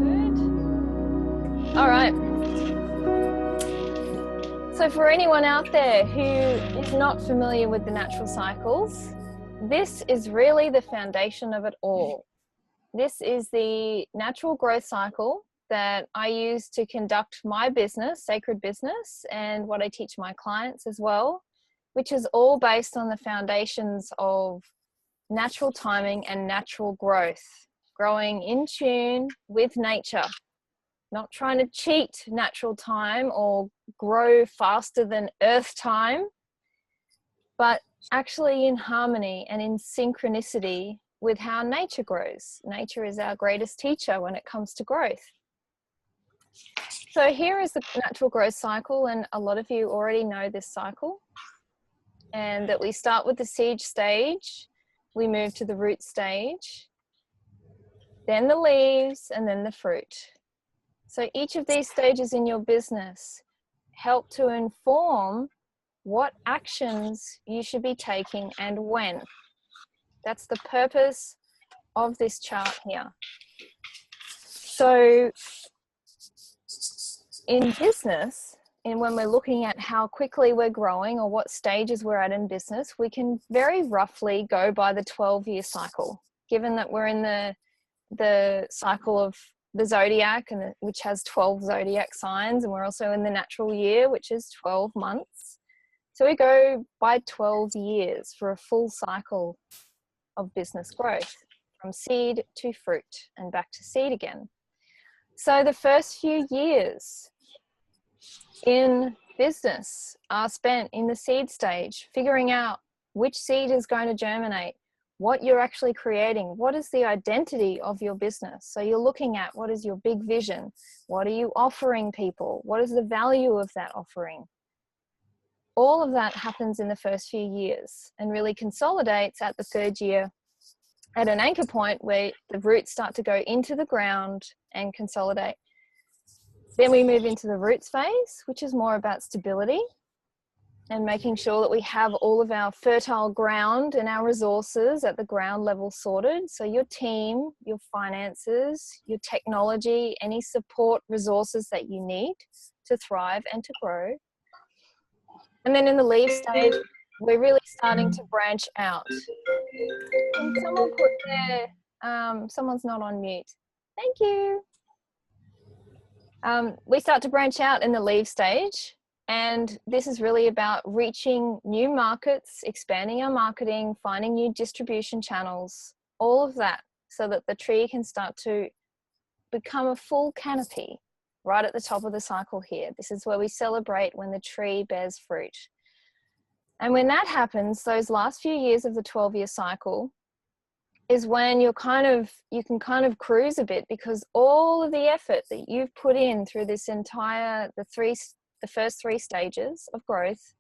Good. All right. So for anyone out there who is not familiar with the natural cycles, this is really the foundation of it all. This is the natural growth cycle that I use to conduct my business, Sacred Business, and what I teach my clients as well, which is all based on the foundations of natural timing and natural growth, growing in tune with nature, not trying to cheat natural time or grow faster than earth time, but actually in harmony and in synchronicity with how nature grows. Nature is our greatest teacher when it comes to growth. So here is the natural growth cycle, and a lot of you already know this cycle, and that we start with the seed stage, we move to the root stage, then the leaves, and then the fruit. So each of these stages in your business help to inform what actions you should be taking and when. That's the purpose of this chart here. So in business, and when we're looking at how quickly we're growing or what stages we're at in business, we can very roughly go by the 12-year cycle, given that we're in the cycle of the zodiac, and which has 12 zodiac signs, and we're also in the natural year, which is 12 months. So we go by 12 years for a full cycle of business growth, from seed to fruit and back to seed again. So the first few years in business are spent in the seed stage, figuring out which seed is going to germinate, what you're actually creating, what is the identity of your business. So you're looking at what is your big vision, what are you offering people, what is the value of that offering. All of that happens in the first few years and really consolidates at the third year at an anchor point where the roots start to go into the ground and consolidate. Then we move into the roots phase, which is more about stability and making sure that we have all of our fertile ground and our resources at the ground level sorted. So your team, your finances, your technology, any support resources that you need to thrive and to grow. And then in the leaf stage, we're really starting to branch out. Can someone put their, someone's not on mute. Thank you. We start to branch out in the leaf stage, and this is really about reaching new markets, expanding our marketing, finding new distribution channels, all of that, so that the tree can start to become a full canopy right at the top of the cycle here. This is where we celebrate when the tree bears fruit. And when that happens, those last few years of the 12-year cycle is when you can kind of cruise a bit, because all of the effort that you've put in through this entire, the first 3 stages of growth,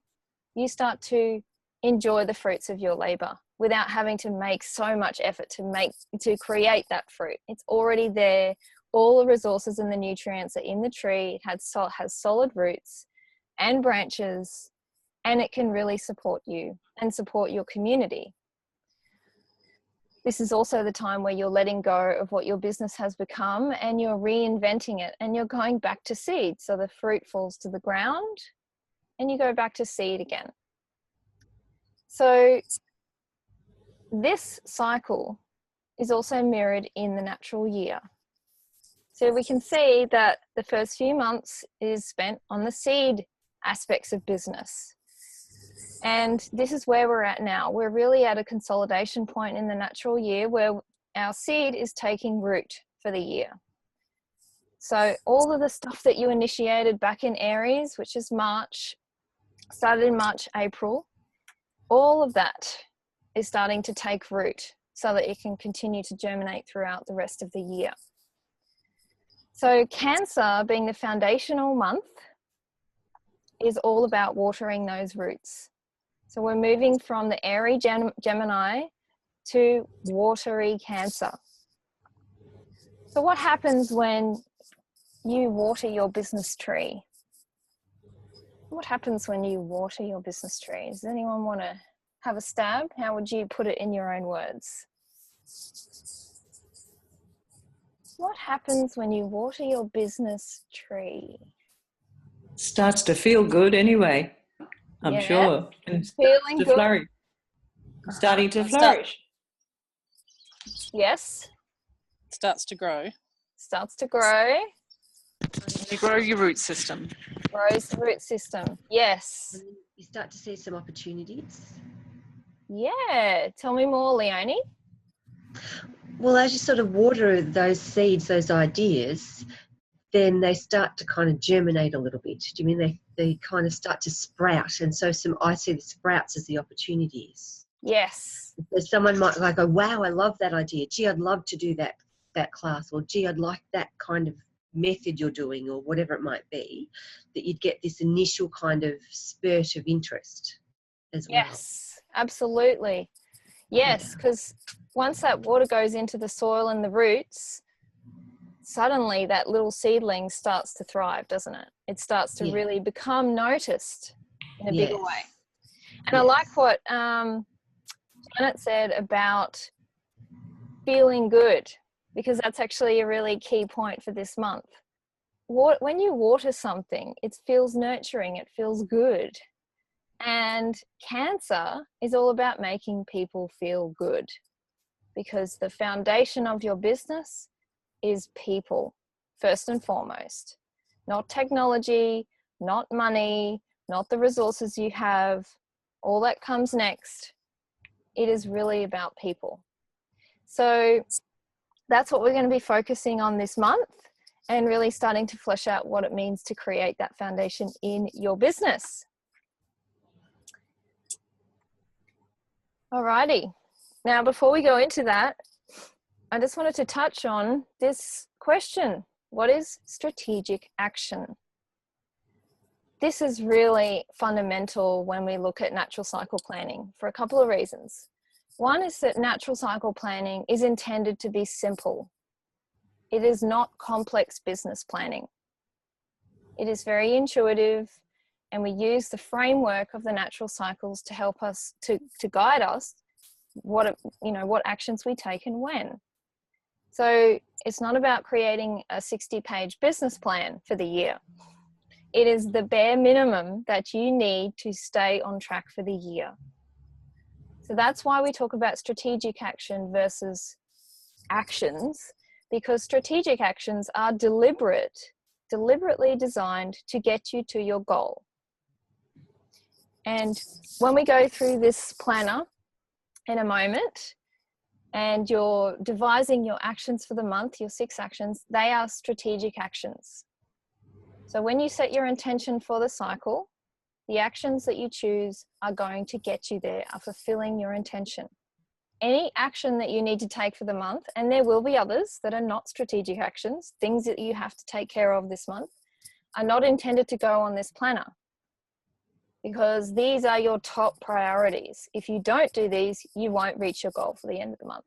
you start to enjoy the fruits of your labor without having to make so much effort to create that fruit. It's already there. All the resources and the nutrients are in the tree. It has solid roots and branches, and it can really support you and support your community. This is also the time where you're letting go of what your business has become and you're reinventing it, and you're going back to seed. So the fruit falls to the ground and you go back to seed again. So this cycle is also mirrored in the natural year. So we can see that the first few months is spent on the seed aspects of business. And this is where we're at now. We're really at a consolidation point in the natural year where our seed is taking root for the year. So all of the stuff that you initiated back in Aries, which is March, started in March, April, all of that is starting to take root so that it can continue to germinate throughout the rest of the year. So Cancer, being the foundational month, is all about watering those roots. So we're moving from the airy Gemini to watery Cancer. So what happens when you water your business tree? What happens when you water your business tree? Does anyone want to have a stab? How would you put it in your own words? What happens when you water your business tree? Starts to feel good anyway, I'm Yeah, sure. And feeling to good. flourish. Starting to flourish. Yes. Starts to grow. Starts to grow. You grow your root system. Grows the root system. Yes. And then you start to see some opportunities. Yeah. Tell me more, Leonie. Well, as you sort of water those seeds, those ideas, then they start to kind of germinate a little bit. Do you mean they kind of start to sprout? And so I see the sprouts as the opportunities. Yes. So someone might like go, wow, I love that idea. Gee, I'd love to do that class. Or gee, I'd like that kind of method you're doing, or whatever it might be, that you'd get this initial kind of spurt of interest as well. Yes, absolutely. Yes, because once that water goes into the soil and the roots, suddenly that little seedling starts to thrive, doesn't it? It starts to really become noticed in a bigger way. And I like what Janet said about feeling good, because that's actually a really key point for this month. When you water something, it feels nurturing, it feels good. And Cancer is all about making people feel good, because the foundation of your business is people, first and foremost. Not technology, not money, not the resources you have. All that comes next. It is really about people. So that's what we're going to be focusing on this month, and really starting to flesh out what it means to create that foundation in your business. Alrighty. Now, before we go into that, I just wanted to touch on this question. What is strategic action? This is really fundamental when we look at natural cycle planning for a couple of reasons. One is that natural cycle planning is intended to be simple. It is not complex business planning. It is very intuitive, and we use the framework of the natural cycles to help us, to guide us what actions we take and when. So it's not about creating a 60-page business plan for the year. It is the bare minimum that you need to stay on track for the year. So that's why we talk about strategic action versus actions, because strategic actions are deliberately designed to get you to your goal. And when we go through this planner in a moment, and you're devising your actions for the month, your 6 actions, they are strategic actions. So when you set your intention for the cycle, the actions that you choose are going to get you there, are fulfilling your intention. Any action that you need to take for the month, and there will be others that are not strategic actions, things that you have to take care of this month, are not intended to go on this planner, because these are your top priorities. If you don't do these, you won't reach your goal for the end of the month.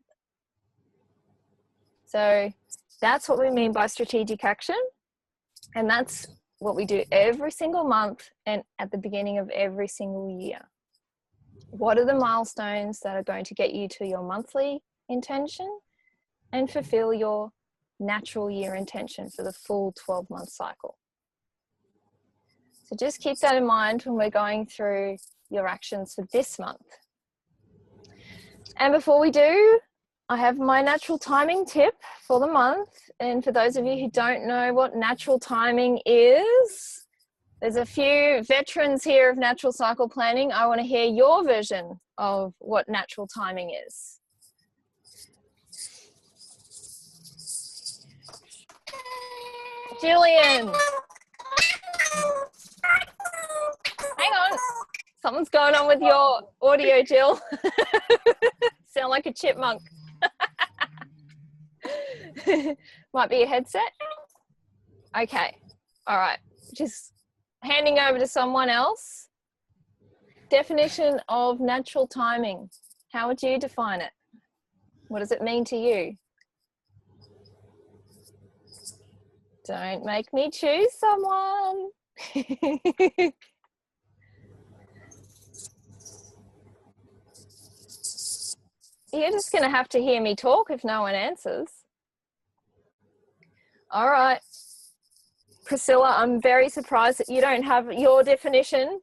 So that's what we mean by strategic action. And that's what we do every single month and at the beginning of every single year. What are the milestones that are going to get you to your monthly intention and fulfill your natural year intention for the full 12-month cycle? So just keep that in mind when we're going through your actions for this month. And before we do, I have my natural timing tip for the month. And for those of you who don't know what natural timing is, there's a few veterans here of natural cycle planning. I want to hear your version of what natural timing is. Jillian. Hang on. Something's going on with your audio, Jill. Sound like a chipmunk. Might be a headset. Okay. All right. Just handing over to someone else. Definition of natural timing. How would you define it? What does it mean to you? Don't make me choose someone. You're just going to have to hear me talk if no one answers. All right. Priscilla, I'm very surprised that you don't have your definition.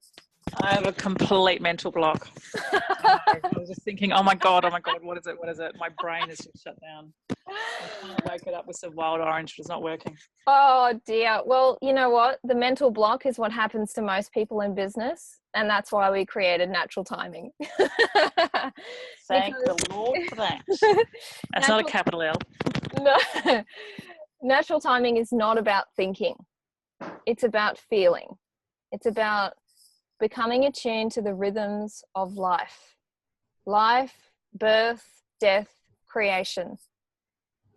I have a complete mental block. I was just thinking, oh my God, what is it? My brain is just shut down. I'm trying to wake it up with some wild orange, but it's not working. Oh dear. Well, you know what? The mental block is what happens to most people in business, and that's why we created natural timing. Thank the Lord for that. That's not a capital L. No. Natural timing is not about thinking. It's about feeling. It's about becoming attuned to the rhythms of life. Life, birth, death, creation.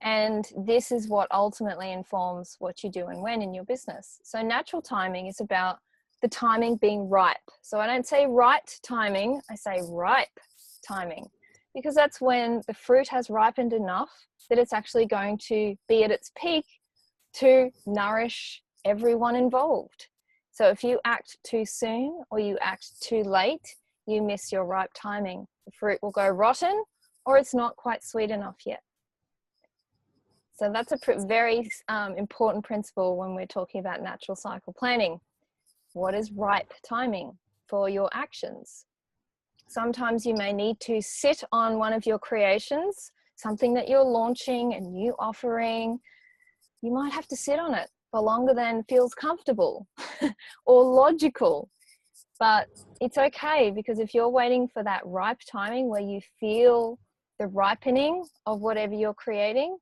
And this is what ultimately informs what you do and when in your business. So natural timing is about the timing being ripe. So I don't say right timing, I say ripe timing, because that's when the fruit has ripened enough that it's actually going to be at its peak to nourish everyone involved. So if you act too soon or you act too late, you miss your ripe timing. The fruit will go rotten or it's not quite sweet enough yet. So that's a very important principle when we're talking about natural cycle planning. What is ripe timing for your actions? Sometimes you may need to sit on one of your creations, something that you're launching, a new offering. You might have to sit on it for longer than feels comfortable or logical. But it's okay, because if you're waiting for that ripe timing where you feel the ripening of whatever you're creating,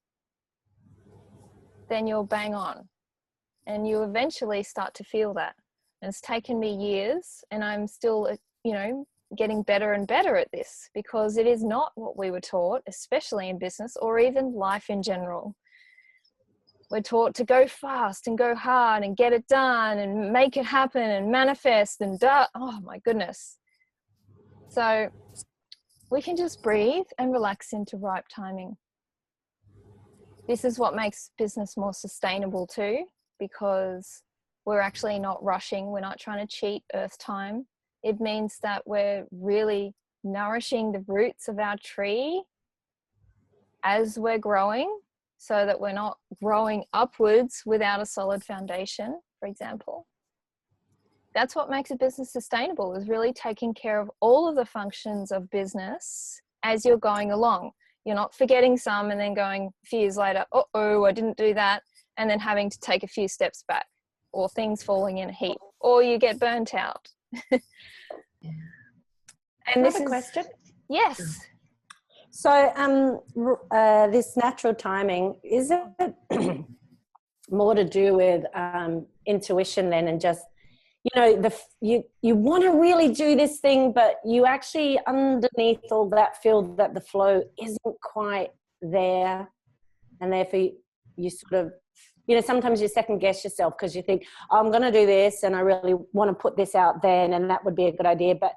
then you'll bang on and you eventually start to feel that. And it's taken me years, and I'm still, getting better and better at this, because it is not what we were taught, especially in business or even life in general. We're taught to go fast and go hard and get it done and make it happen and manifest and oh my goodness. So we can just breathe and relax into ripe timing. This is what makes business more sustainable too, because we're actually not rushing. We're not trying to cheat earth time. It means that we're really nourishing the roots of our tree as we're growing, so that we're not growing upwards without a solid foundation, for example. That's what makes a business sustainable, is really taking care of all of the functions of business as you're going along. You're not forgetting some and then going a few years later, I didn't do that, and then having to take a few steps back, or things falling in a heap, or you get burnt out. And this is a question. Yes. So this natural timing, is it more to do with intuition then, and just, you want to really do this thing, but you actually underneath all that feel that the flow isn't quite there, and therefore you sort of, sometimes you second guess yourself because you think, I'm going to do this and I really want to put this out then, and that would be a good idea. But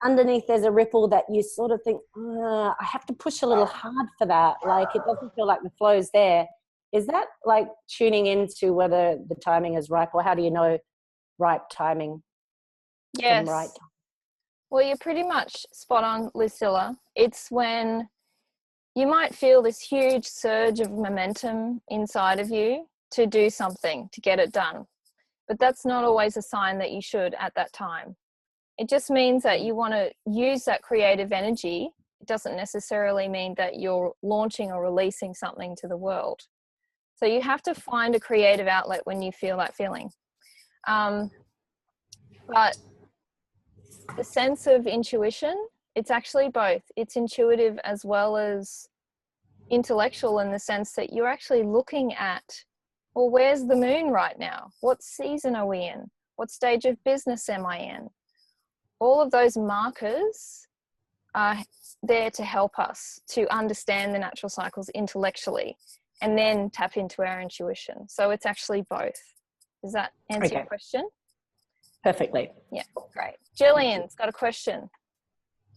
underneath there's a ripple that you sort of think, I have to push a little hard for that. Like, it doesn't feel like the flow's there. Is that like tuning into whether the timing is ripe, or how do you know ripe timing? Yes. From right? Well, you're pretty much spot on, Lucilla. It's when you might feel this huge surge of momentum inside of you to do something, to get it done. But that's not always a sign that you should at that time. It just means that you want to use that creative energy. It doesn't necessarily mean that you're launching or releasing something to the world. So you have to find a creative outlet when you feel that feeling. But the sense of intuition, it's actually both. It's intuitive as well as intellectual, in the sense that you're actually looking at, well, where's the moon right now? What season are we in? What stage of business am I in? All of those markers are there to help us to understand the natural cycles intellectually, and then tap into our intuition. So it's actually both. Does that answer your question? Perfectly. Yeah, great. Jillian's got a question.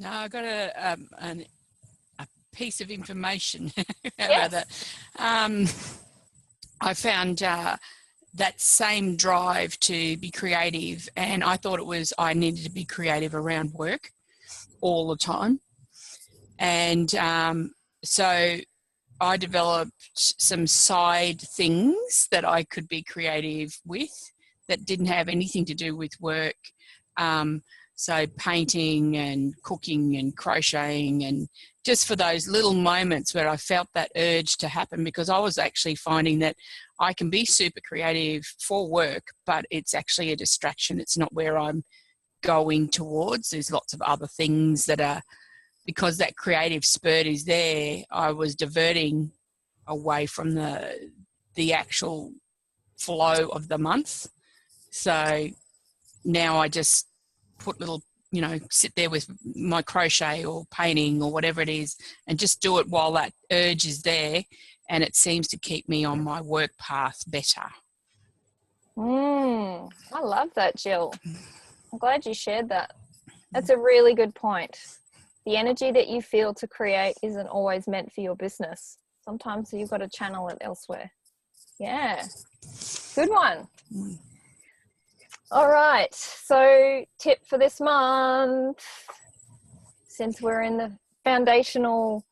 No, I got a piece of information Yes. about that. I found that same drive to be creative, and I thought I needed to be creative around work all the time. And so I developed some side things that I could be creative with that didn't have anything to do with work. So painting and cooking and crocheting, and just for those little moments where I felt that urge to happen, because I was actually finding that I can be super creative for work, but it's actually a distraction. It's not where I'm going towards. There's lots of other things that are, because that creative spurt is there, I was diverting away from the actual flow of the month. So now I just put little, sit there with my crochet or painting or whatever it is and just do it while that urge is there, and it seems to keep me on my work path better. I love that, Jill. I'm glad you shared that. That's a really good point. The energy that you feel to create isn't always meant for your business. Sometimes you've got to channel it elsewhere. Yeah, good one. All right, so tip for this month, since we're in the foundational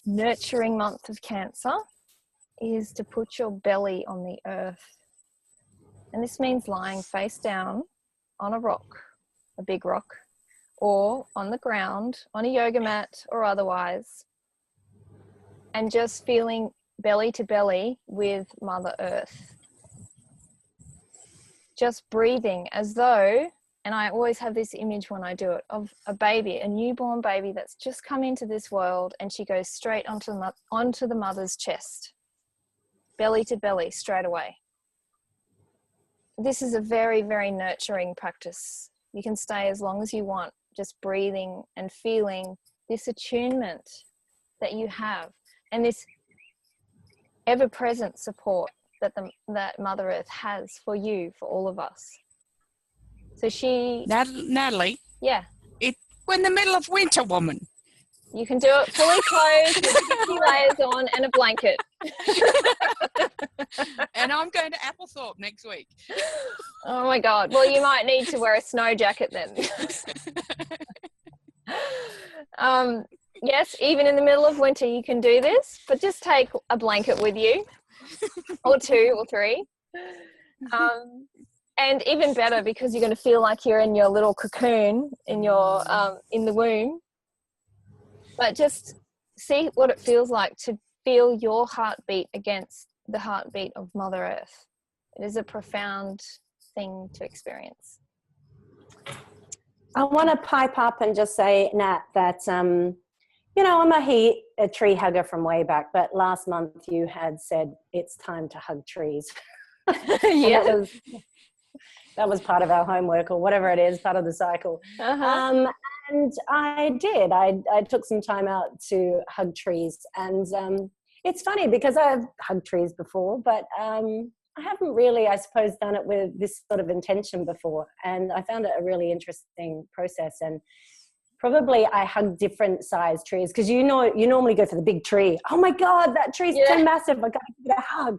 nurturing month of Cancer, is to put your belly on the earth. And this means lying face down on a rock, a big rock, or on the ground, on a yoga mat or otherwise, and just feeling belly to belly with Mother Earth. Just breathing as though, and I always have this image when I do it, of a baby, a newborn baby that's just come into this world, and she goes straight onto the mother's chest, belly to belly, straight away. This is a very, very nurturing practice. You can stay as long as you want, just breathing and feeling this attunement that you have, and this ever-present support that Mother Earth has for you, for all of us. So Natalie? Yeah. We're in the middle of winter, woman. You can do it fully clothed with 50 layers on and a blanket. And I'm going to Applethorpe next week. Oh my God. Well, you might need to wear a snow jacket then. Yes, even in the middle of winter you can do this, but just take a blanket with you, or 2 or 3. And even better, because you're going to feel like you're in your little cocoon in your in the womb. But just see what it feels like to feel your heartbeat against the heartbeat of Mother Earth. It is a profound thing to experience. I want to pipe up and just say, Nat, that, I'm a tree hugger from way back, but last month you had said it's time to hug trees. Yeah. That was part of our homework, or whatever it is, part of the cycle. Uh-huh. And I did. I took some time out to hug trees. And it's funny because I've hugged trees before, but I haven't really, I suppose, done it with this sort of intention before. And I found it a really interesting process. And probably I hug different size trees, because you normally go for the big tree. Oh my God, that tree's too massive. I got to give it a hug.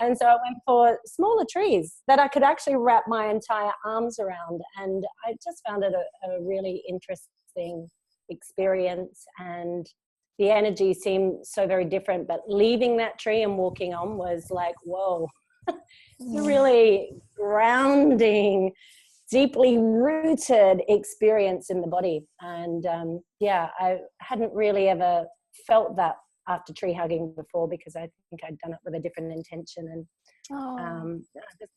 And so I went for smaller trees that I could actually wrap my entire arms around. And I just found it a really interesting experience. And the energy seemed so very different. But leaving that tree and walking on was like, whoa, it's a really grounding, deeply rooted experience in the body. And I hadn't really ever felt that after tree hugging before, because I think I'd done it with a different intention. And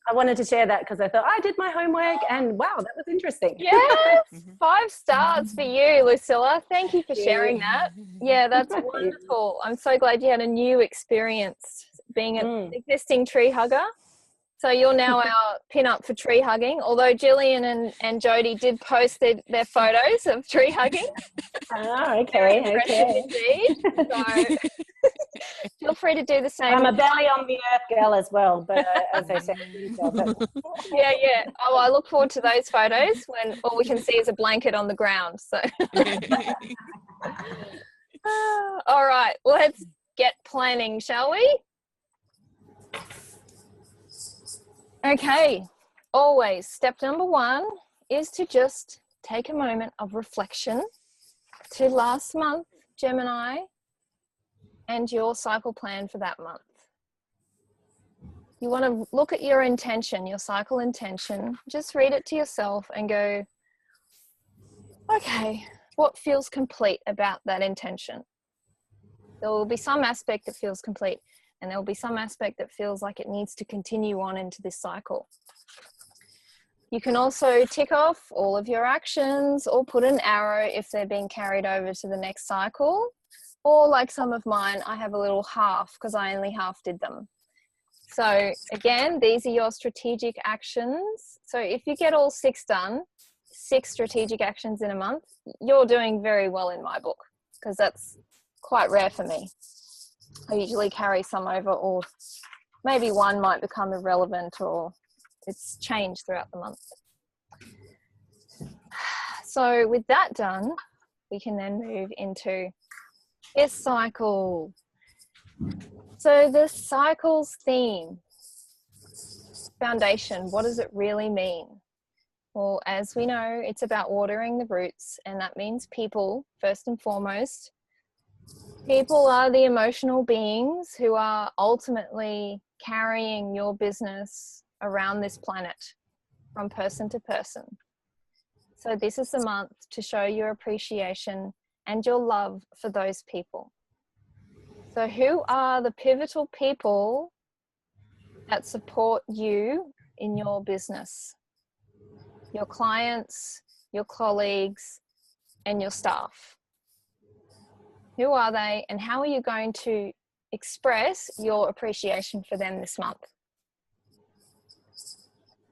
I wanted to share that because I thought I did my homework, and wow, that was interesting. Yes, 5 stars for you, Lucilla. Thank you for sharing that. Yeah, that's wonderful. I'm so glad you had a new experience being an existing tree hugger. So you're now our pin-up for tree hugging, although Gillian and Jody did post their photos of tree hugging. Oh, okay. Indeed. So feel free to do the same. I'm a belly on the earth girl as well, but as I said. Yeah. Oh, I look forward to those photos when all we can see is a blanket on the ground. So, all right, let's get planning, shall we? Okay, always step number 1 is to just take a moment of reflection to last month, Gemini, and your cycle plan for that month. You want to look at your intention, your cycle intention, just read it to yourself and go, okay, what feels complete about that intention? There will be some aspect that feels complete, and there will be some aspect that feels like it needs to continue on into this cycle. You can also tick off all of your actions or put an arrow if they're being carried over to the next cycle. Or like some of mine, I have a little half because I only half did them. So again, these are your strategic actions. So if you get all 6 done, 6 strategic actions in a month, you're doing very well in my book, because that's quite rare for me. I usually carry some over, or maybe one might become irrelevant, or it's changed throughout the month. So with that done, we can then move into this cycle. So the cycle's theme, foundation, what does it really mean? Well, as we know, it's about watering the roots, and that means people, first and foremost. People are the emotional beings who are ultimately carrying your business around this planet from person to person. So this is the month to show your appreciation and your love for those people. So who are the pivotal people that support you in your business? Your clients, your colleagues, and your staff. Who are they, and how are you going to express your appreciation for them this month?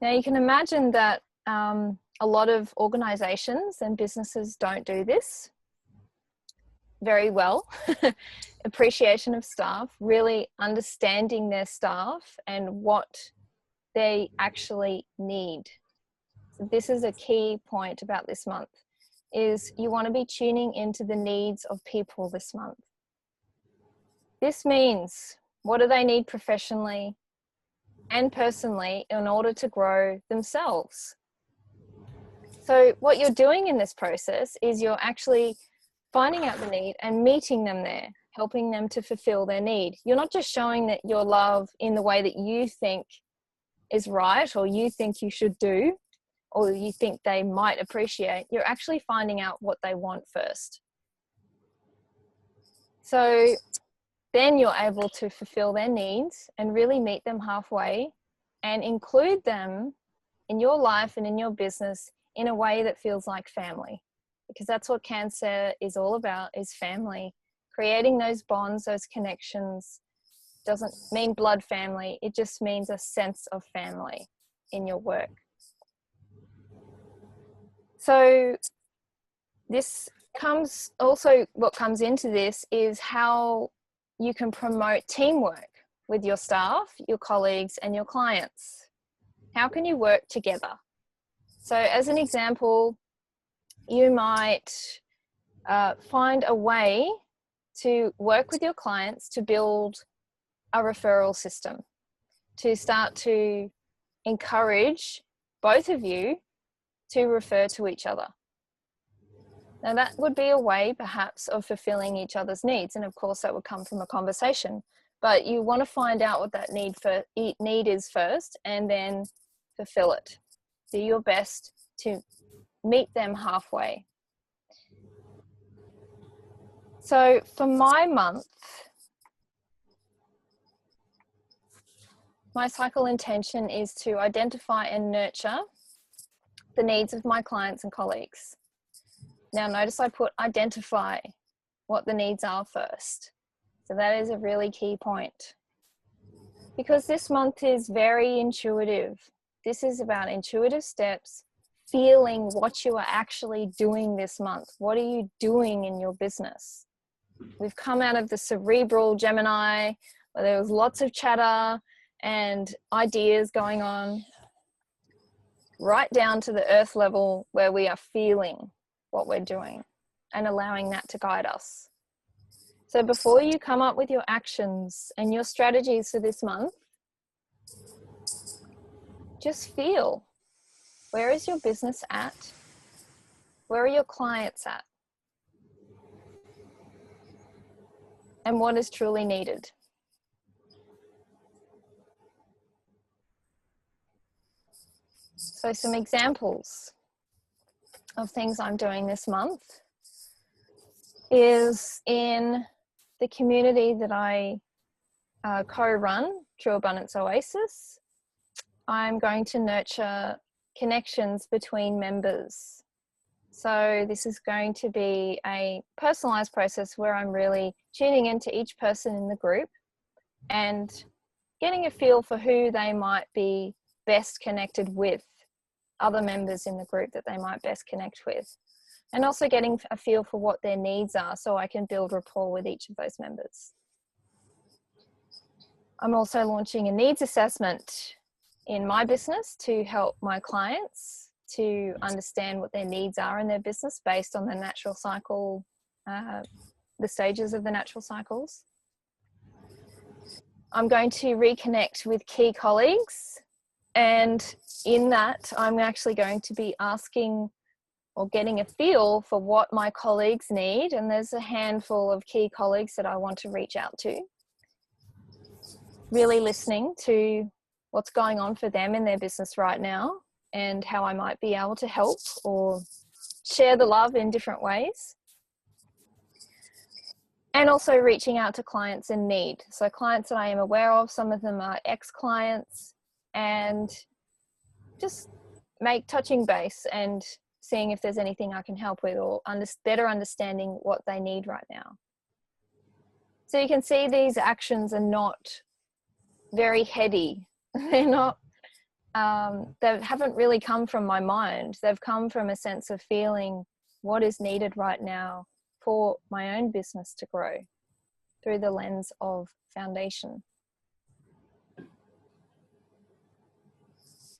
Now you can imagine that a lot of organizations and businesses don't do this very well. Appreciation of staff, really understanding their staff and what they actually need. So this is a key point about this month, is you want to be tuning into the needs of people this month. This means, what do they need professionally and personally in order to grow themselves? So what you're doing in this process is you're actually finding out the need and meeting them there, helping them to fulfill their need. You're not just showing that your love in the way that you think is right, or you think you should do, or you think they might appreciate. You're actually finding out what they want first. So then you're able to fulfill their needs and really meet them halfway and include them in your life and in your business in a way that feels like family. Because that's what Cancer is all about, is family. Creating those bonds, those connections. Doesn't mean blood family, it just means a sense of family in your work. So this comes also, what comes into this is how you can promote teamwork with your staff, your colleagues, and your clients. How can you work together? So as an example, you might find a way to work with your clients to build a referral system, to start to encourage both of you to refer to each other. Now that would be a way perhaps of fulfilling each other's needs, and of course that would come from a conversation, but you want to find out what that need is first and then fulfill it. Do your best to meet them halfway. So for my month, my cycle intention is to identify and nurture the needs of my clients and colleagues. Now notice I put identify what the needs are first. So that is a really key point. Because this month is very intuitive. This is about intuitive steps, feeling what you are actually doing this month. What are you doing in your business? We've come out of the cerebral Gemini, where there was lots of chatter and ideas going on, right down to the earth level where we are feeling what we're doing and allowing that to guide us. So before you come up with your actions and your strategies for this month, just feel, where is your business at? Where are your clients at? and what is truly needed. So some examples of things I'm doing this month is in the community that I co-run, True Abundance Oasis. I'm going to nurture connections between members. So this is going to be a personalized process where I'm really tuning into each person in the group and getting a feel for who they might be best connected with, other members in the group that they might best connect with, and also getting a feel for what their needs are so I can build rapport with each of those members. I'm also launching a needs assessment in my business to help my clients to understand what their needs are in their business based on the natural cycle, the stages of the natural cycles. I'm going to reconnect with key colleagues, and in that I'm actually going to be asking or getting a feel for what my colleagues need, and there's a handful of key colleagues that I want to reach out to. Really listening to what's going on for them in their business right now and how I might be able to help or share the love in different ways. And also reaching out to clients in need. So clients that I am aware of, some of them are ex-clients, and just touching base and seeing if there's anything I can help with, or better understanding what they need right now. So you can see these actions are not very heady. They're not, they haven't really come from my mind. They've come from a sense of feeling what is needed right now for my own business to grow through the lens of foundation.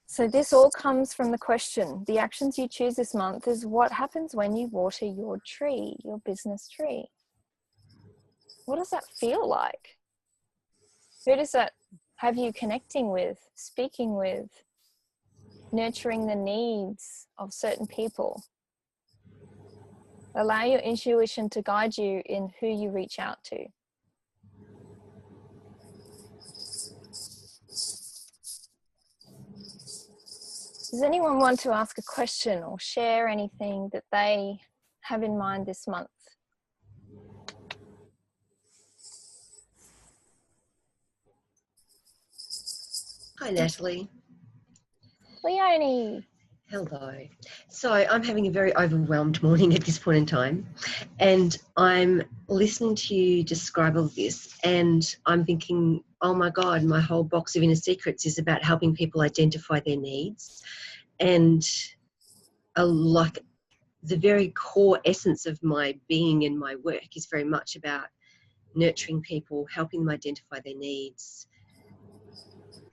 So this all comes from the question, the actions you choose this month is what happens when you water your tree, your business tree. What does that feel like? Who does that have you connecting with, speaking with, nurturing the needs of certain people? Allow your intuition to guide you in who you reach out to. Does anyone want to ask a question or share anything that they have in mind this month? Hi, Natalie. Leonie. Hello. So I'm having a very overwhelmed morning at this point in time, and I'm listening to you describe all this, and I'm thinking, oh my God, my whole box of inner secrets is about helping people identify their needs. And like the very core essence of my being and my work is very much about nurturing people, helping them identify their needs,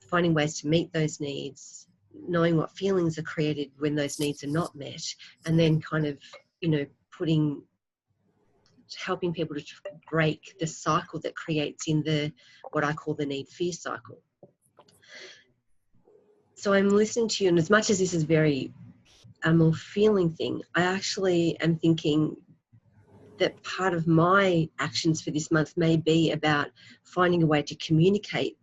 finding ways to meet those needs, knowing what feelings are created when those needs are not met, and then kind of, you know, helping people to break the cycle that creates in the, what I call the need-fear cycle. So I'm listening to you, and as much as this is very a more feeling thing, I actually am thinking that part of my actions for this month may be about finding a way to communicate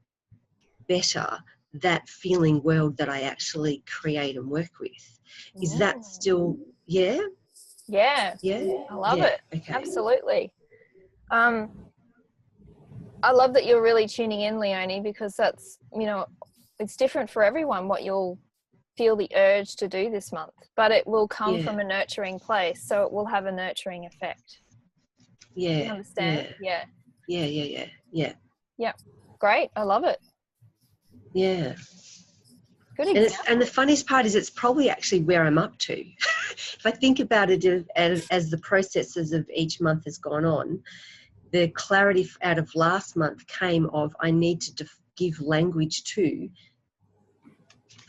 better that feeling world that I actually create and work with. Is that still, yeah? Yeah. Yeah? I love Yeah, it. okay. Absolutely. I love that you're really tuning in, Leonie, because that's, you know, it's different for everyone what you'll feel the urge to do this month, but it will come from a nurturing place, so it will have a nurturing effect. Yeah. You understand? Yeah. Yeah. Yeah. Great. I love it. Yeah. Good example. And the funniest part is it's probably actually where I'm up to. If I think about it as the processes of each month has gone on, the clarity out of last month came of I need to give language to,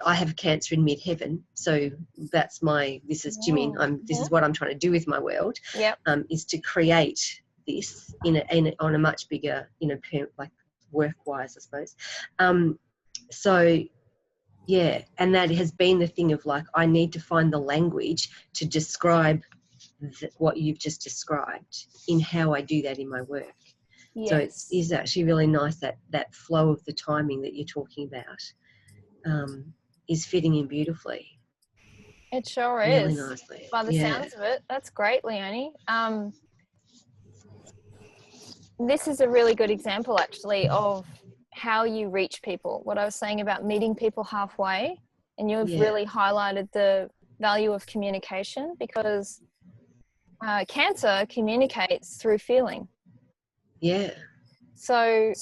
I have cancer in midheaven, so that's this is Jimmy, this is what I'm trying to do with my world, is to create this on a much bigger, you know, like work-wise, I suppose. So yeah, and that has been the thing of like, I need to find the language to describe what you've just described in how I do that in my work. So it Yes. is actually really nice that flow of the timing that you're talking about is fitting in beautifully, It sure really is. nicely. By the Yeah, sounds of it, that's great, Leonie. This is a really good example, actually, of how you reach people. What I was saying about meeting people halfway, and you've yeah, really highlighted the value of communication, because cancer communicates through feeling. yeah. So,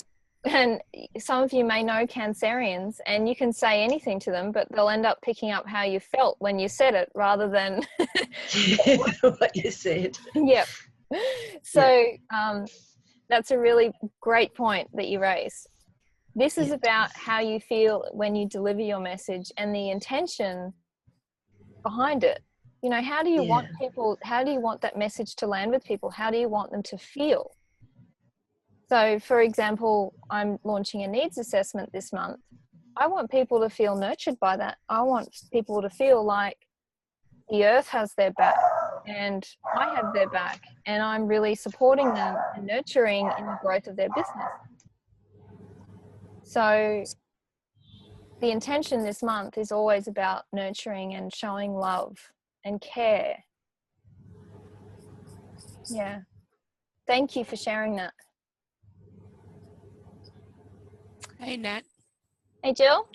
and some of you may know Cancerians, and you can say anything to them, but they'll end up picking up how you felt when you said it rather than What you said. yep. Yeah. So that's a really great point that you raised. This is Yeah. about how you feel when you deliver your message and the intention behind it. You know, how do you want that message to land with people? How do you want them to feel? So, for example, I'm launching a needs assessment this month. I want people to feel nurtured by that. I want people to feel like the earth has their back and I have their back, and I'm really supporting them and nurturing in the growth of their business. So the intention this month is always about nurturing and showing love and care. Yeah. Thank you for sharing that. Hey, Nat. Hey, Jill.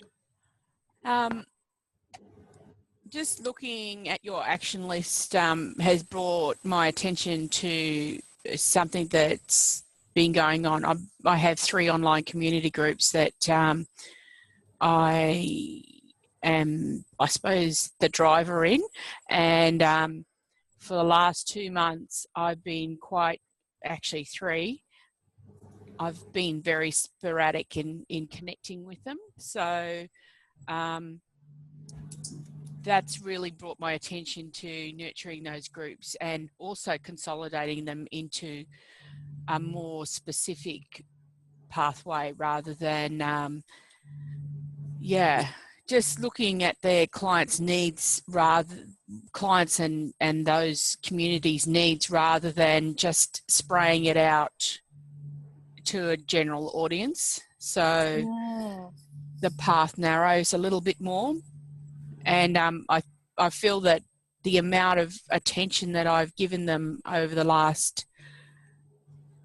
Just looking at your action list has brought my attention to something that's been going on. I have 3 online community groups that I am, I suppose, the driver in. And for the last 2 months, I've been actually 3. I've been very sporadic in connecting with them. So that's really brought my attention to nurturing those groups and also consolidating them into a more specific pathway rather than, just looking at their clients' needs, clients and those communities' needs, rather than just spraying it out to a general audience. So the path narrows a little bit more. And I feel that the amount of attention that I've given them over the last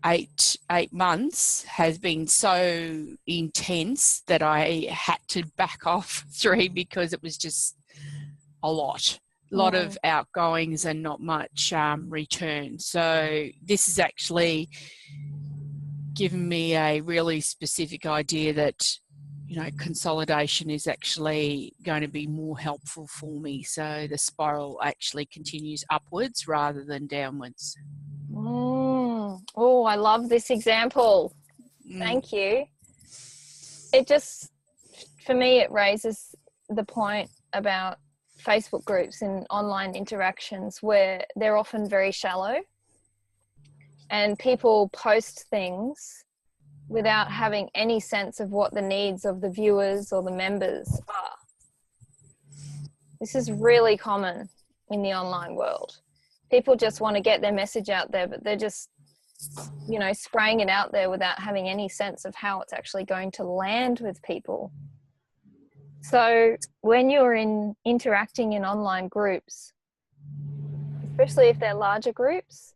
eight months has been so intense that I had to back off 3 because it was just a lot of outgoings and not much return. So this has actually given me a really specific idea that, you know, consolidation is actually going to be more helpful for me. So the spiral actually continues upwards rather than downwards. Oh, I love this example. Thank you. It just, for me, it raises the point about Facebook groups and online interactions where they're often very shallow and people post things without having any sense of what the needs of the viewers or the members are. This is really common in the online world. People just want to get their message out there, but they're just, you know, spraying it out there without having any sense of how it's actually going to land with people. So when you're interacting in online groups, especially if they're larger groups,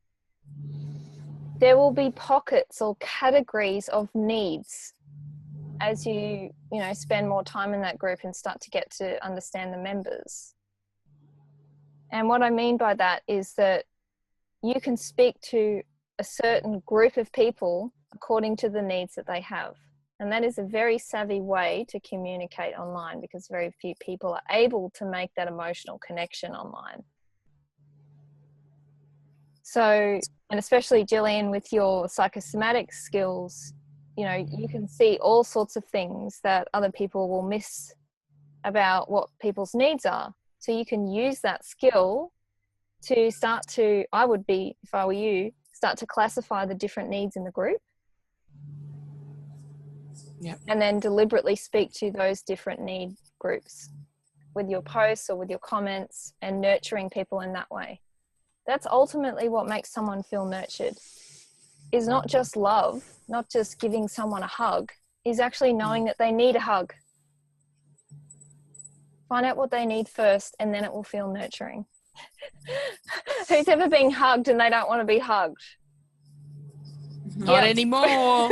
there will be pockets or categories of needs as you spend more time in that group and start to get to understand the members. And what I mean by that is that you can speak to a certain group of people according to the needs that they have. And that is a very savvy way to communicate online, because very few people are able to make that emotional connection online. So, and especially Jillian, with your psychosomatic skills, you know, you can see all sorts of things that other people will miss about what people's needs are. So you can use that skill to start to, I would be, if I were you, start to classify the different needs in the group. Yep. And then deliberately speak to those different need groups with your posts or with your comments, and nurturing people in that way. That's ultimately what makes someone feel nurtured. is not just love, not just giving someone a hug, is actually knowing that they need a hug. Find out what they need first, and then it will feel nurturing. Who's ever been hugged and they don't want to be hugged? Not Yep. anymore.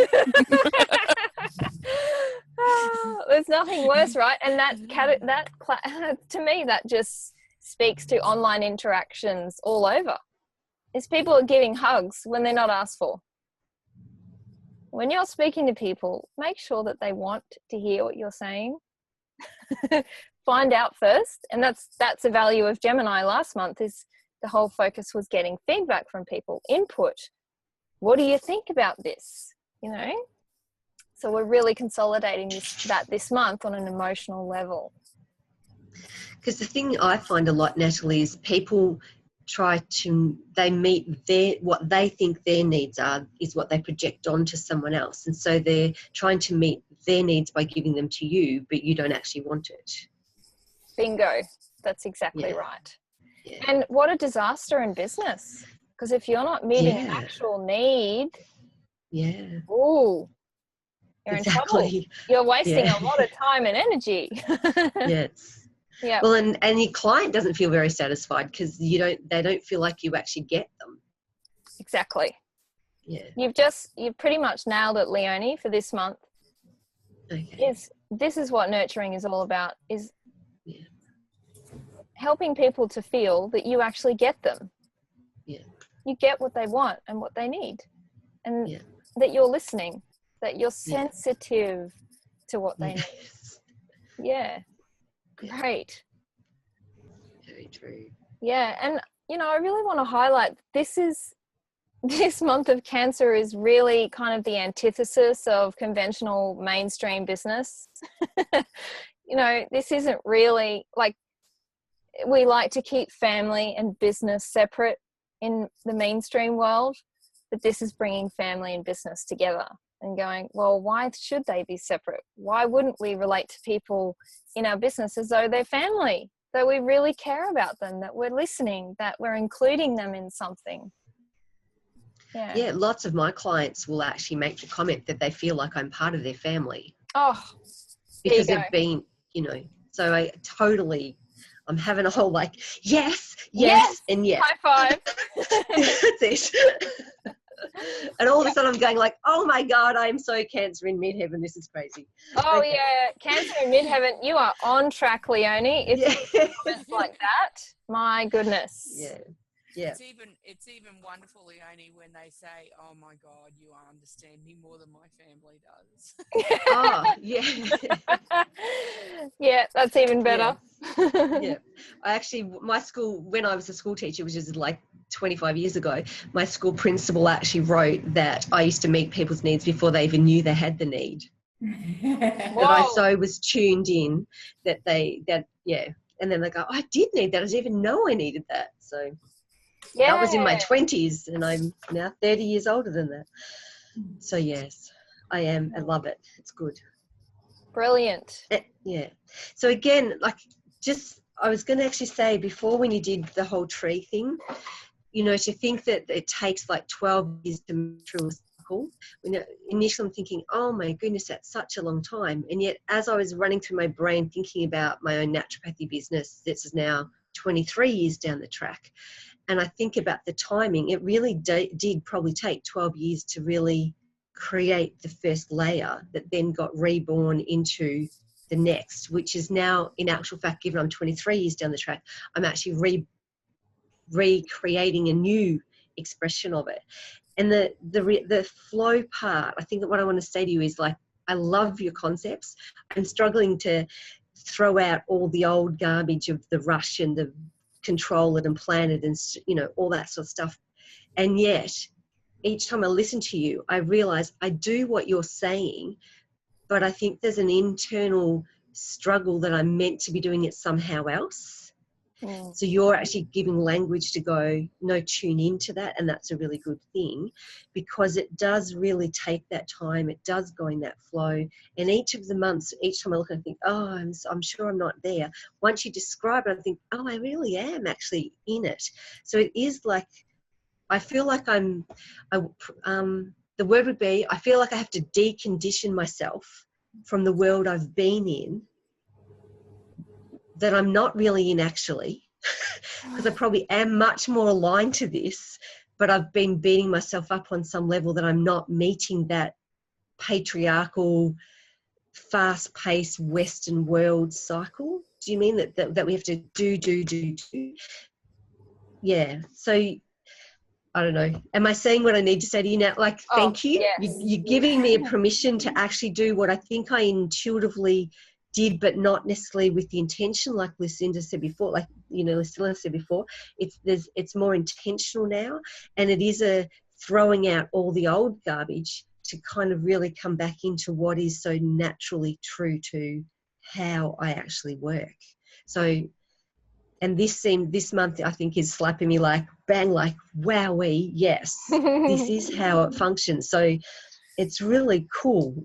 There's nothing worse, right? And to me, that just speaks to online interactions all over. Is people are giving hugs when they're not asked for. When you're speaking to people, make sure that they want to hear what you're saying. Find out first, and that's the value of Gemini last month. Is the whole focus was getting feedback from people, input. What do you think about this? You know, so we're really consolidating this month on an emotional level. Because the thing I find a lot, Natalie, is people they meet what they think their needs are is what they project onto someone else, and so they're trying to meet their needs by giving them to you, but you don't actually want it. Bingo. That's exactly Yeah. right. Yeah. And what a disaster in business. Because if you're not meeting an actual need, Yeah. ooh, you're in trouble. Exactly. You're wasting Yeah. a lot of time and energy. Yes. Yeah. Well, and your client doesn't feel very satisfied because they don't feel like you actually get them. Exactly. Yeah. You've pretty much nailed it, Leonie, for this month. Okay. This is what nurturing is all about, is Yeah. helping people to feel that you actually get them. Yeah. You get what they want and what they need, and Yeah. that you're listening, that you're Yeah. sensitive to what they need. Yes. Yeah. Yeah. Great. Very true. Yeah. And, I really want to highlight this month of Cancer is really kind of the antithesis of conventional mainstream business. This isn't really like, we like to keep family and business separate in the mainstream world, but this is bringing family and business together and going, well, why should they be separate? Why wouldn't we relate to people in our business as though they're family, that we really care about them, that we're listening, that we're including them in something? Yeah, lots of my clients will actually make the comment that they feel like I'm part of their family. Oh, because they've been, so I'm having a whole yes, and yes. High five. That's it. And all of a sudden I'm going like, oh my God, I'm so Cancer in midheaven. This is crazy. Oh, okay. Yeah. Cancer in midheaven. You are on track, Leonie. If you comments like that, my goodness. Yeah. Yeah. It's even wonderful, Leonie, when they say, oh my God, you understand me more than my family does. Oh, yeah. Yeah, that's even better. Yeah. I actually, my school, when I was a school teacher, which is like 25 years ago, my school principal actually wrote that I used to meet people's needs before they even knew they had the need. That I so was tuned in that and then they go, I did need that. I didn't even know I needed that. So that was in my 20s, and I'm now 30 years older than that. So yes, I am. I love it. It's good. Brilliant. Yeah. So again, I was going to actually say before, when you did the whole tree thing, to think that it takes like 12 years to move through a cycle. Initially I'm thinking, oh my goodness, that's such a long time. And yet as I was running through my brain thinking about my own naturopathy business, this is now 23 years down the track. And I think about the timing, it really did probably take 12 years to really create the first layer that then got reborn into the next, which is now, in actual fact, given I'm 23 years down the track, I'm actually recreating a new expression of it. And the flow part, I think that what I want to say to you is I love your concepts. I'm struggling to throw out all the old garbage of the rush and the control it and plan it and all that sort of stuff. And yet each time I listen to you, I realize I do what you're saying, but I think there's an internal struggle that I'm meant to be doing it somehow else. So you're actually giving language to go, no, tune into that. And that's a really good thing, because it does really take that time. It does go in that flow. And each of the months, each time I look, I think, oh, I'm sure I'm not there. Once you describe it, I think, oh, I really am actually in it. So it is like I feel like the word would be, I feel like I have to decondition myself from the world I've been in that I'm not really in actually, because I probably am much more aligned to this, but I've been beating myself up on some level that I'm not meeting that patriarchal, fast-paced Western world cycle. Do you mean that we have to do? Yeah. So I don't know. Am I saying what I need to say to you now? Like, thank you. Yes. You're giving me a permission to actually do what I think I intuitively did, but not necessarily with the intention, like Lucinda said before, like, you know, Lucilla said before. It's more intentional now, and it is a throwing out all the old garbage to kind of really come back into what is so naturally true to how I actually work. So, and this month, I think, is slapping me like, bang, like, wowee, yes, this is how it functions. So it's really cool.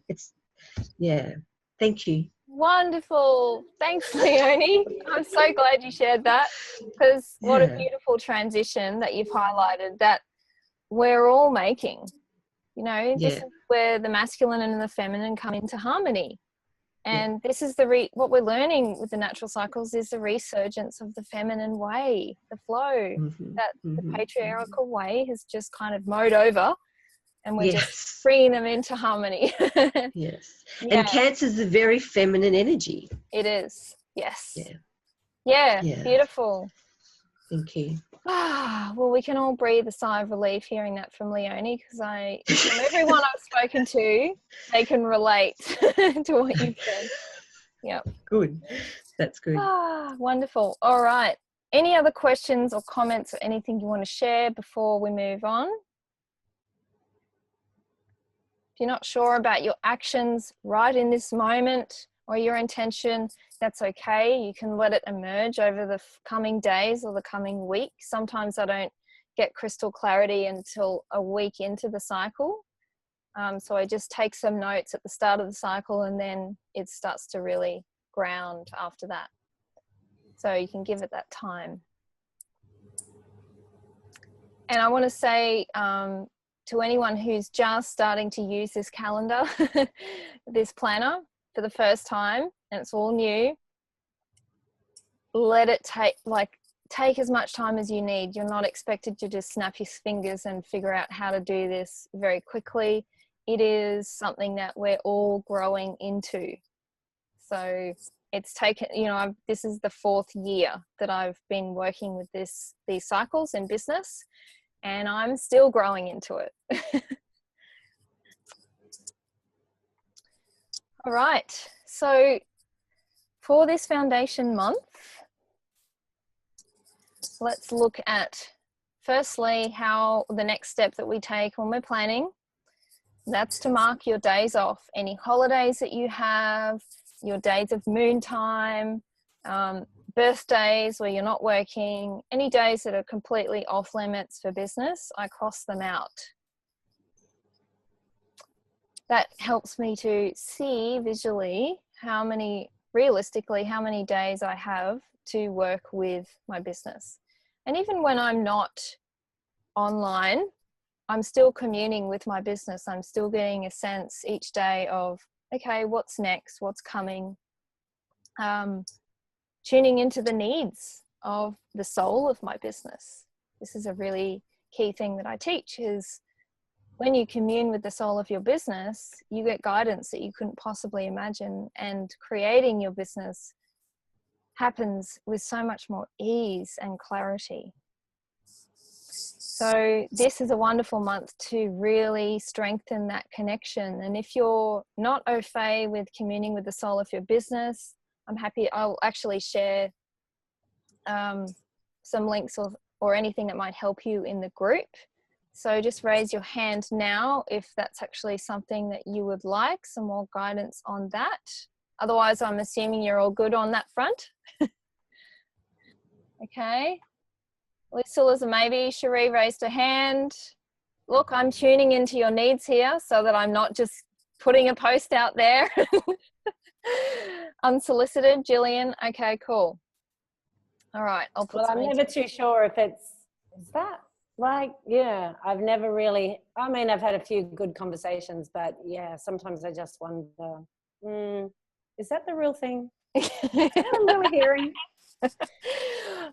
Yeah. Thank you. Wonderful. Thanks, Leonie. I'm so glad you shared that, because what a beautiful transition that you've highlighted that we're all making. You know, this is where the masculine and the feminine come into harmony. And this is what we're learning with the natural cycles is the resurgence of the feminine way, the flow, that the patriarchal way has just kind of mowed over, and we're just bringing them into harmony. Yes. And Cancer is a very feminine energy. It is. Yes. Yeah. Beautiful. Thank you. Well, we can all breathe a sigh of relief hearing that from Leonie, because from everyone I've spoken to, they can relate to what you've said. Yep. Good. That's good. Wonderful. All right. Any other questions or comments or anything you want to share before we move on? If you're not sure about your actions right in this moment or your intention, that's okay. You can let it emerge over the coming days or the coming week. Sometimes I don't get crystal clarity until a week into the cycle. So I just take some notes at the start of the cycle, and then it starts to really ground after that. So you can give it that time. And I want to say to anyone who's just starting to use this calendar, this planner for the first time, and it's all new, let it take as much time as you need. You're not expected to just snap your fingers and figure out how to do this very quickly. It is something that we're all growing into. So it's taken, you know, this is the 4th year that I've been working with these cycles in business, and I'm still growing into it. All right. So for this foundation month, let's look at firstly how the next step that we take when we're planning. That's to mark your days off, any holidays that you have, your days of moon time, birthdays where you're not working, any days that are completely off limits for business, I cross them out. That helps me to see visually realistically how many days I have to work with my business. And even when I'm not online, I'm still communing with my business. I'm still getting a sense each day of, okay, what's next? What's coming? Tuning into the needs of the soul of my business. This is a really key thing that I teach, is when you commune with the soul of your business, you get guidance that you couldn't possibly imagine, and creating your business happens with so much more ease and clarity. So this is a wonderful month to really strengthen that connection. And if you're not au fait with communing with the soul of your business, I'm happy, I'll actually share some links or anything that might help you in the group. So just raise your hand now if that's actually something that you would like, some more guidance on that. Otherwise, I'm assuming you're all good on that front. Okay. Lucilla's a maybe. Cherie raised her hand. Look, I'm tuning into your needs here so that I'm not just putting a post out there. Unsolicited. Jillian. Okay, cool. All right. I'll put I'm never too sure if is that? like, yeah, I've never really, I mean, I've had a few good conversations, but yeah, sometimes I just wonder, is that the real thing? Is that what I'm really hearing?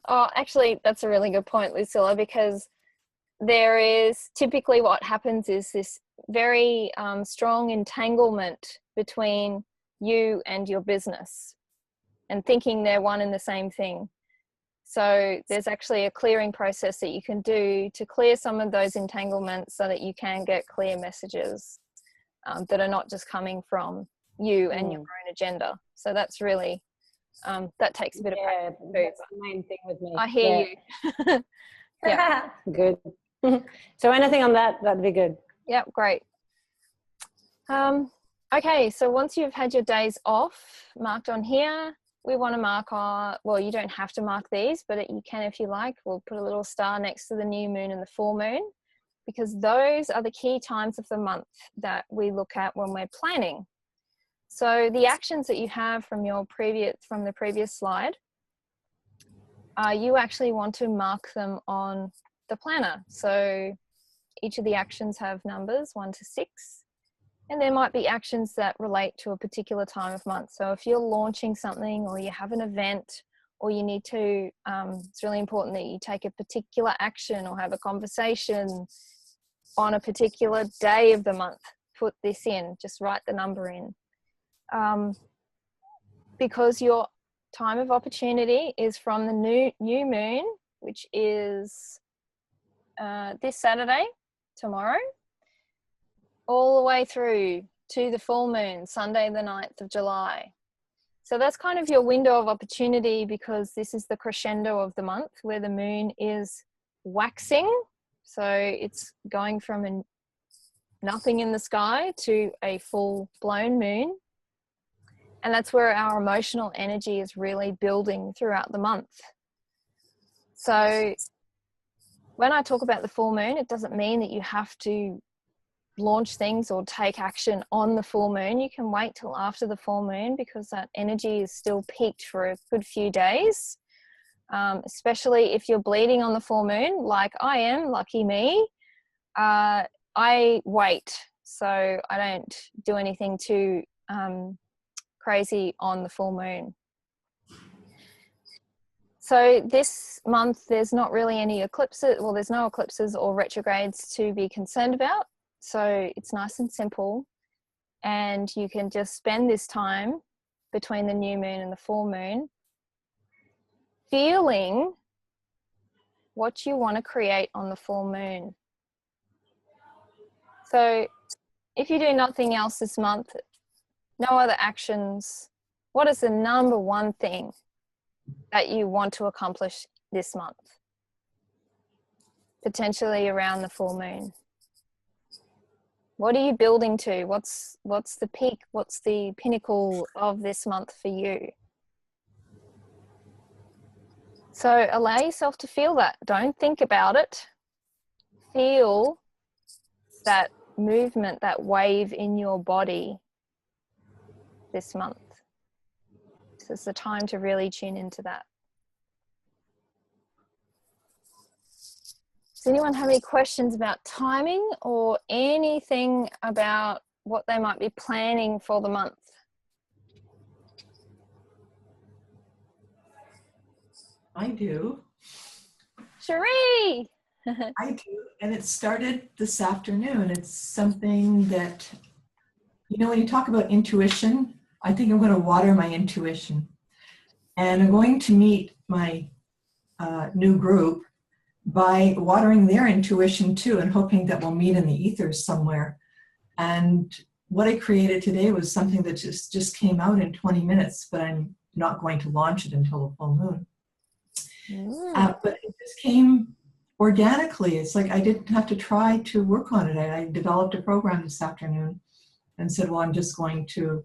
Oh, actually, that's a really good point, Lucilla, because there is typically what happens is this very strong entanglement between you and your business and thinking they're one and the same thing. So there's actually a clearing process that you can do to clear some of those entanglements so that you can get clear messages that are not just coming from you and your own agenda. So that's really, that takes a bit of practice too. That's the main thing with me. I hear you. Yeah. Good. So anything on that, that'd be good. Yep, great. Okay, so once you've had your days off marked on here, we want to mark our, well, you don't have to mark these, but you can if you like. We'll put a little star next to the new moon and the full moon, because those are the key times of the month that we look at when we're planning. So the actions that you have from the previous slide, you actually want to mark them on the planner. So each of the actions have numbers 1 to 6. And there might be actions that relate to a particular time of month. So if you're launching something or you have an event or you need to, it's really important that you take a particular action or have a conversation on a particular day of the month. Put this in, just write the number in. Because your time of opportunity is from the new moon, which is this Saturday, tomorrow, all the way through to the full moon, Sunday the 9th of July. So that's kind of your window of opportunity, because this is the crescendo of the month where the moon is waxing. So it's going from nothing in the sky to a full blown moon. And that's where our emotional energy is really building throughout the month. So when I talk about the full moon, it doesn't mean that you have to launch things or take action on the full moon. You can wait till after the full moon, because that energy is still peaked for a good few days, especially if you're bleeding on the full moon like I am, lucky me. I wait, so I don't do anything too crazy on the full moon. So this month there's not really any eclipses, well, there's no eclipses or retrogrades to be concerned about. So it's nice and simple, and you can just spend this time between the new moon and the full moon feeling what you want to create on the full moon. So if you do nothing else this month, no other actions, what is the number one thing that you want to accomplish this month? Potentially around the full moon. What are you building to? What's the peak? What's the pinnacle of this month for you? So allow yourself to feel that. Don't think about it. Feel that movement, that wave in your body this month. So it's the time to really tune into that. Does anyone have any questions about timing or anything about what they might be planning for the month? I do. Cherie! I do. And it started this afternoon. It's something that, you know, when you talk about intuition, I think I'm going to water my intuition. And I'm going to meet my new group by watering their intuition too, and hoping that we'll meet in the ethers somewhere. And what I created today was something that just came out in 20 minutes, but I'm not going to launch it until the full moon. But it just came organically. It's like I didn't have to try to work on it. I developed a program this afternoon and said, well, I'm just going to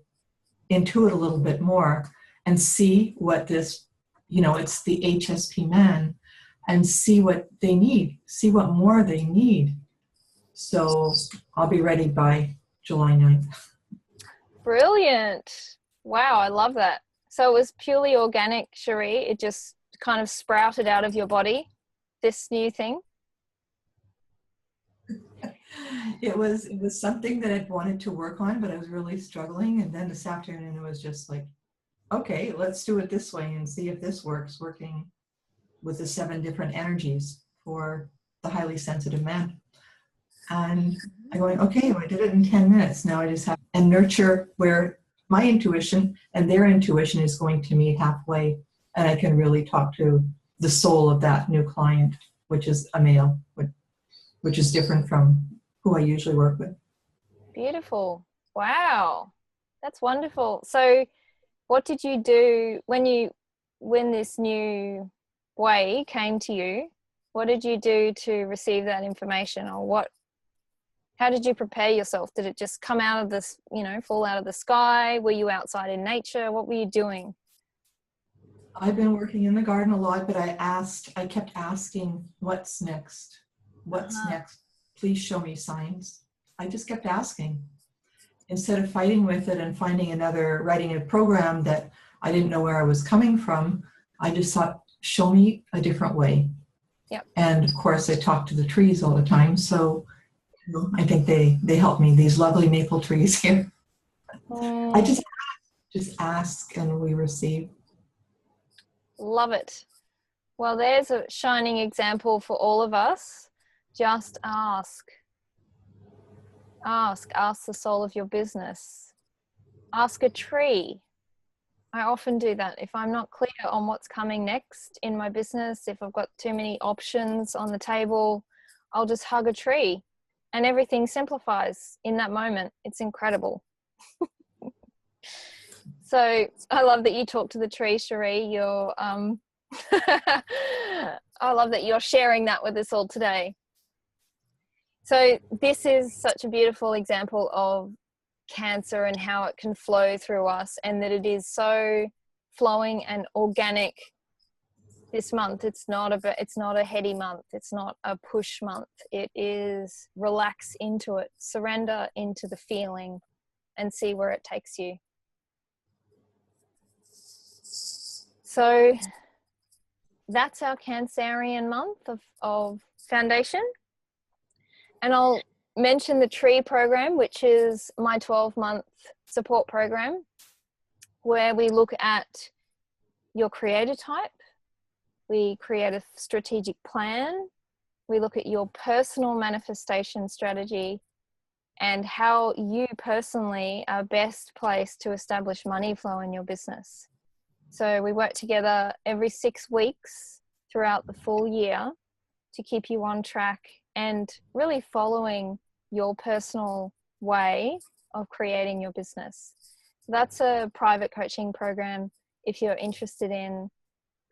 intuit a little bit more and see what this, you know, it's the HSP man, and see what they need, see what more they need. So I'll be ready by July 9th. Brilliant. Wow, I love that. So it was purely organic, Cherie. It just kind of sprouted out of your body, this new thing? It was something that I'd wanted to work on, but I was really struggling. And then this afternoon it was just like, okay, let's do it this way and see if this works, working with the 7 different energies for the highly sensitive man. And I'm going, okay, well, I did it in 10 minutes. Now I just have to nurture where my intuition and their intuition is going to meet halfway. And I can really talk to the soul of that new client, which is a male, which is different from who I usually work with. Beautiful. Wow. That's wonderful. So what did you do when this new way came to you? What did you do to receive that information, or how did you prepare yourself? Did it just come out of this, fall out of the sky? Were you outside in nature? What were you doing? I've been working in the garden a lot, but I kept asking, what's next? What's next? Please show me signs. I just kept asking. Instead of fighting with it and writing a program that I didn't know where I was coming from, I just thought, show me a different way. Yep. And of course, I talk to the trees all the time. So I think they help me, these lovely maple trees here. I just ask and we receive. Love it. Well, there's a shining example for all of us. Just ask. Ask the soul of your business. Ask a tree. I often do that. If I'm not clear on what's coming next in my business, if I've got too many options on the table, I'll just hug a tree and everything simplifies in that moment. It's incredible. So I love that you talk to the tree, Cherie. I love that you're sharing that with us all today. So this is such a beautiful example of Cancer and how it can flow through us, and that it is so flowing and organic this month. It's not a heady month. It's not a push month. It is relax into it, surrender into the feeling, and see where it takes you. So that's our Cancerian month of foundation. And I'll mention the TREE program, which is my 12-month support program, where we look at your creator type. We create a strategic plan. We look at your personal manifestation strategy and how you personally are best placed to establish money flow in your business. So we work together every 6 weeks throughout the full year to keep you on track and really following your personal way of creating your business. That's a private coaching program. If you're interested in,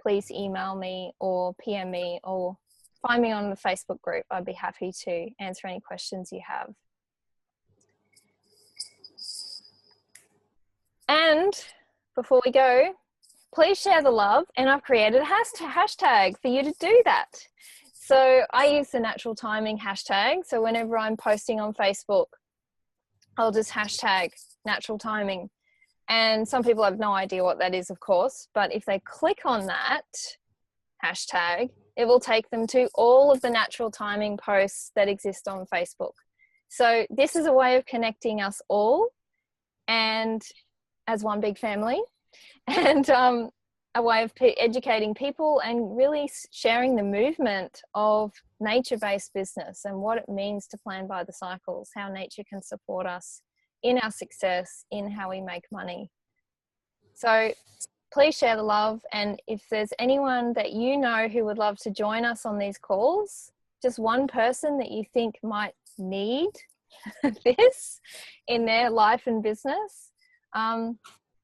please email me or PM me or find me on the Facebook group. I'd be happy to answer any questions you have. And before we go, please share the love, and I've created a hashtag for you to do that. So I use the natural timing hashtag. So whenever I'm posting on Facebook, I'll just hashtag natural timing. And some people have no idea what that is, of course, but if they click on that hashtag, it will take them to all of the natural timing posts that exist on Facebook. So this is a way of connecting us all and as one big family, and a way of educating people and really sharing the movement of nature-based business and what it means to plan by the cycles, how nature can support us in our success, in how we make money. So please share the love. And if there's anyone that you know who would love to join us on these calls, just one person that you think might need this in their life and business,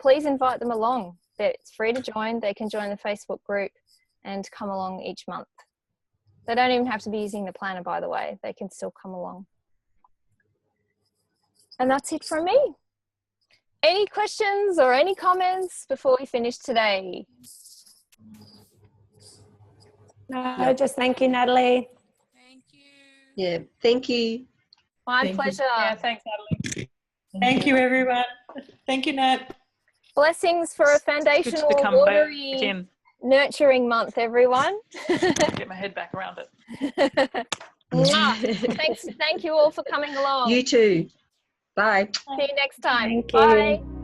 please invite them along. It's free to join. They can join the Facebook group and come along each month. They don't even have to be using the planner, by the way. They can still come along. And that's it from me. Any questions or any comments before we finish today? No, just thank you, Natalie. Thank you. Yeah, thank you. My pleasure. Yeah, thanks, Natalie. Thank you, everyone. Thank you, Nat. Blessings for a Good foundational, to come back watery, in. nurturing month, everyone. Get my head back around it. Mwah. Thank you all for coming along. You too. Bye. See you next time. Thank you. Bye.